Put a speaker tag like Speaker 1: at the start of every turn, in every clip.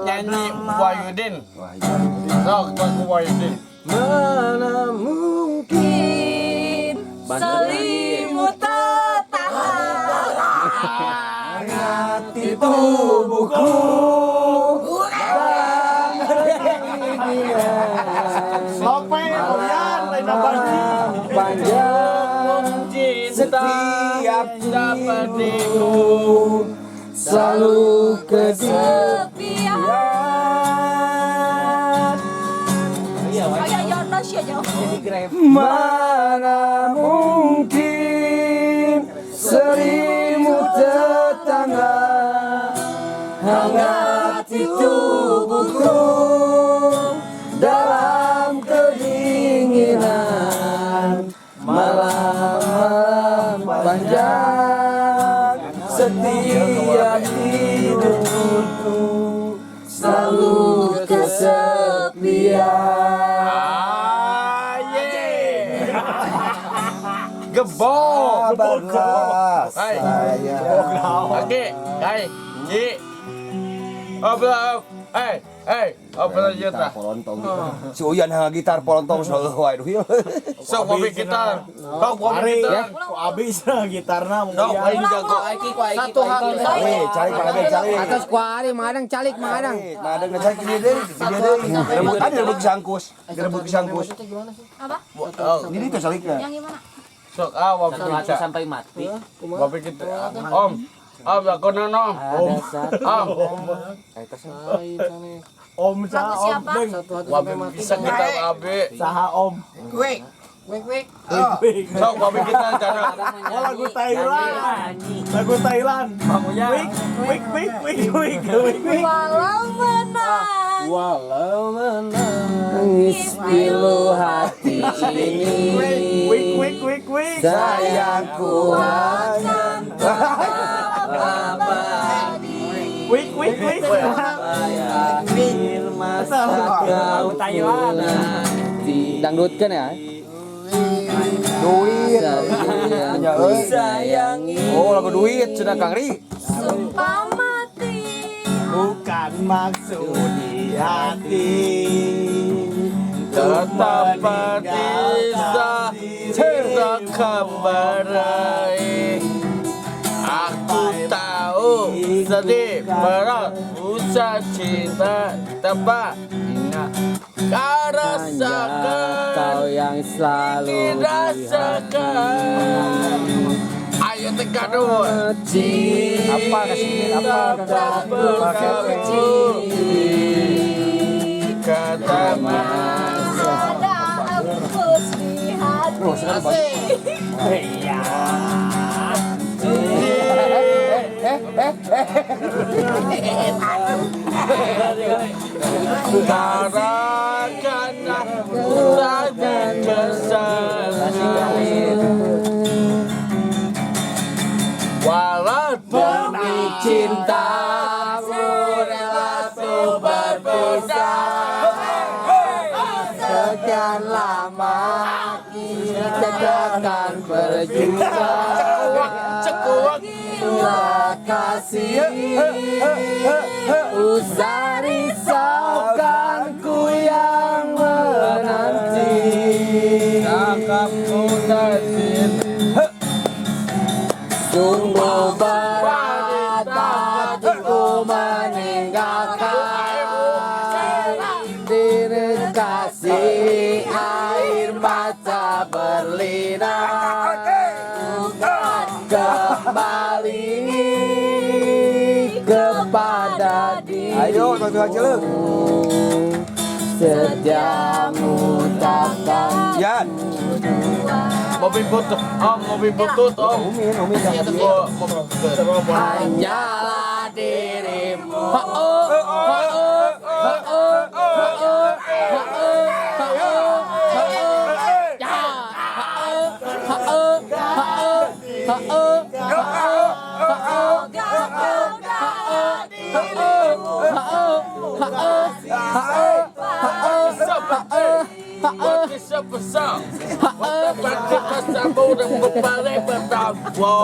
Speaker 1: Nyanyi Wahyudin. Sok lagu Wahyudin.
Speaker 2: Mana mungkin selimut tetangga hati tubuhku
Speaker 1: Sampai kalian lain
Speaker 2: panjang setiap hidupku selalu kesepian. Mana mungkin selimut tetangga hangati tubuhku dalam kedinginan malam panjang setiap hidupku selalu kesepian.
Speaker 1: Gebok.
Speaker 2: Hai.
Speaker 1: Oke, hai. Ji. Apa juta?
Speaker 2: Si Uyan hang gitar polontong soeuh wae duh.
Speaker 1: Sok mobil gitar. Sok mobil gitar.
Speaker 3: Kok abis gitarna mau
Speaker 1: Sok
Speaker 3: ya.
Speaker 1: aing jago.
Speaker 4: Satu hati
Speaker 2: Calik calik.
Speaker 4: atas kuari madang calik madang.
Speaker 2: Madang ngecek ini deh, direbut sangkus. Direbut sangkus.
Speaker 5: Apa?
Speaker 2: Ini tuh saliknya.
Speaker 5: Yang gimana?
Speaker 1: Sok mobil gitar.
Speaker 4: Sampai mati.
Speaker 1: Mobil gitar. Om, aku nono.
Speaker 3: Om
Speaker 5: Lagu
Speaker 3: saha om
Speaker 5: siapa?
Speaker 3: Beng.
Speaker 1: Mobil bisa kita abe.
Speaker 3: Saha om.
Speaker 5: Wik.
Speaker 1: Sok mobil gitar jangan.
Speaker 3: Oh lagu Thailand. Lagu Thailand. Wik.
Speaker 5: Walau menang
Speaker 4: Nangis pilu hati ini.
Speaker 3: Wik.
Speaker 2: Sayangku
Speaker 5: akan abadi.
Speaker 3: Wik.
Speaker 4: Masa kau nanti. Dangdutkan ya.
Speaker 2: duit.
Speaker 4: Sayangi.
Speaker 2: Oh lagu duit cenah Kang Ri.
Speaker 5: Sumpah mati.
Speaker 3: Bukan maksud di hati.
Speaker 1: Tetap bisa cerita kembali. Aku tahu sedih berat usah cinta tepat ingat kau rasakan
Speaker 4: Kau yang selalu
Speaker 1: dirasakan. Ayo tekan dulu.
Speaker 2: Apa kasih
Speaker 1: Tak berkata kata masa.
Speaker 5: Ada hembus di hati.
Speaker 1: Karena saja kesalahan. Walaupun
Speaker 4: cintamu rela berpisah. Sekian lama kita akan berjumpa. Bila kasih usah risaukan ku yang menanti.
Speaker 1: cakapku tersin.
Speaker 4: Sungguh berat hatiku meninggalkan diri kasih air mata berlinang kembali kepada
Speaker 2: Ayo, tuh aja lu.
Speaker 4: setiamu takkan
Speaker 2: Yan.
Speaker 1: Mobil butut, mobil butut,
Speaker 2: Umi.
Speaker 4: hanyalah dirimu.
Speaker 1: Besar, pakai pasamu dan berbalik bertawa.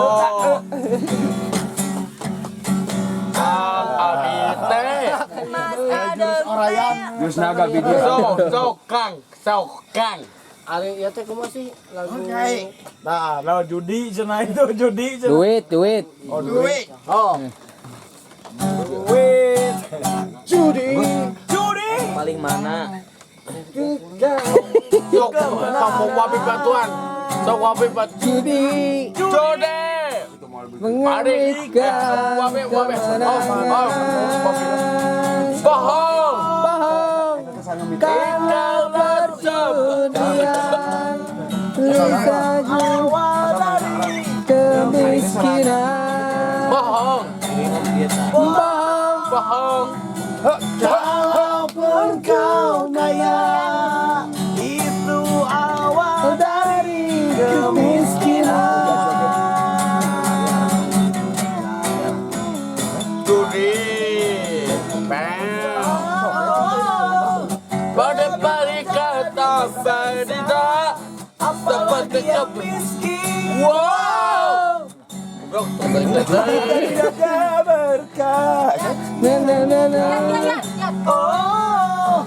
Speaker 1: Abite,
Speaker 3: Ryan.
Speaker 2: Yusnaga video.
Speaker 1: Kang.
Speaker 4: Ari ya teh kumaha sih lagu
Speaker 3: Nah, lawan judi cenah itu judi cenah.
Speaker 4: duit.
Speaker 3: Oh, duit.
Speaker 4: Oh,
Speaker 3: Duit.
Speaker 4: judi.
Speaker 3: Judi.
Speaker 4: Paling mana?
Speaker 1: Sok kamu wapi batuan. Sok wapi batu.
Speaker 4: Judi.
Speaker 1: Jode.
Speaker 4: Mengerikan.
Speaker 1: Wapi.
Speaker 4: kemenangan.
Speaker 1: Bohong.
Speaker 4: Bohong. Kalau berjudian bisa
Speaker 3: Awal dari
Speaker 4: kemiskinan.
Speaker 1: Bohong. Bohong.
Speaker 3: kalaupun kau kaya, itu awal dari kemiskinan.
Speaker 1: Judi. Pada pagi kata berita seperti
Speaker 3: Miskin.
Speaker 1: wow.
Speaker 3: Tidak ada berkah. Oh,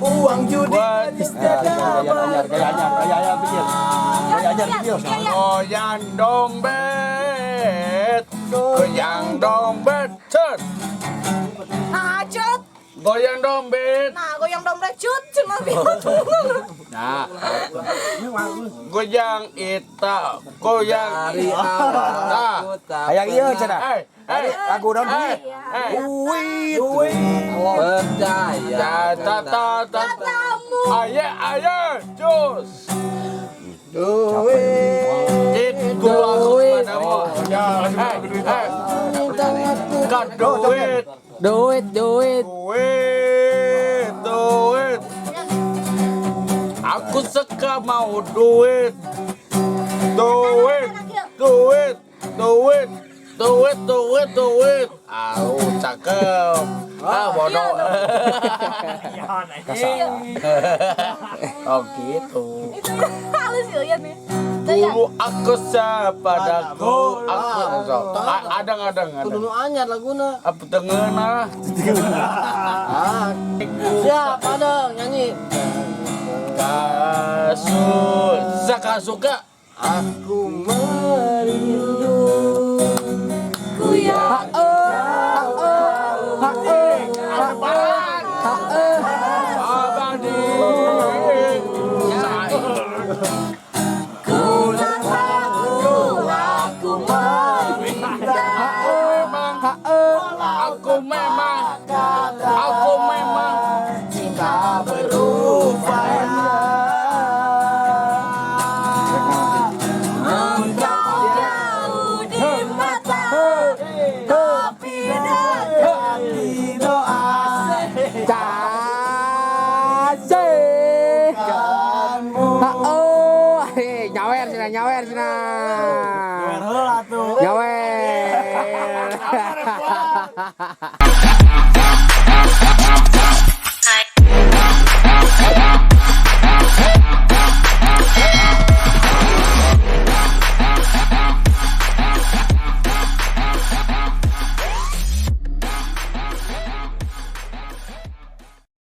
Speaker 3: uang judi tidak
Speaker 1: Goyang dompet, goyang dompet, cut.
Speaker 5: Nah, cut.
Speaker 1: Goyang dompet.
Speaker 5: Nah, goyang dompet cut cuma
Speaker 1: Nah, goyang ita, goyang
Speaker 4: Dari
Speaker 1: ita.
Speaker 4: awal ku tak
Speaker 2: Hayang ieu cenah. Lagu naon
Speaker 1: eh,
Speaker 2: duit?
Speaker 3: duit.
Speaker 4: percaya
Speaker 1: ta.
Speaker 5: katamu.
Speaker 1: Ayo, jus.
Speaker 3: Duit.
Speaker 1: Itu aku padamu. Kan duit.
Speaker 4: duit.
Speaker 1: Duit. Aku suka mau duit. Duit. Cakep. Bodoh. Oh gitu.
Speaker 5: Itu halus ya nih. Saya
Speaker 1: Dulu aku sepadaku. Adang.
Speaker 4: Kudu anyar laguna.
Speaker 1: Apa tengena?
Speaker 4: Siapa dong nyanyi?
Speaker 1: Suka.
Speaker 4: Aku merindu.
Speaker 5: ku ya.
Speaker 1: Abadi.
Speaker 5: Ku tahu aku meminta.
Speaker 1: Aku memang
Speaker 3: Cinta berupaya.
Speaker 5: Engkau jauh di mata, tapi dekat
Speaker 3: Di doa
Speaker 4: Casih.
Speaker 3: kamu.
Speaker 4: Nyawer cina.
Speaker 3: Heula tuh.
Speaker 4: Nyawer.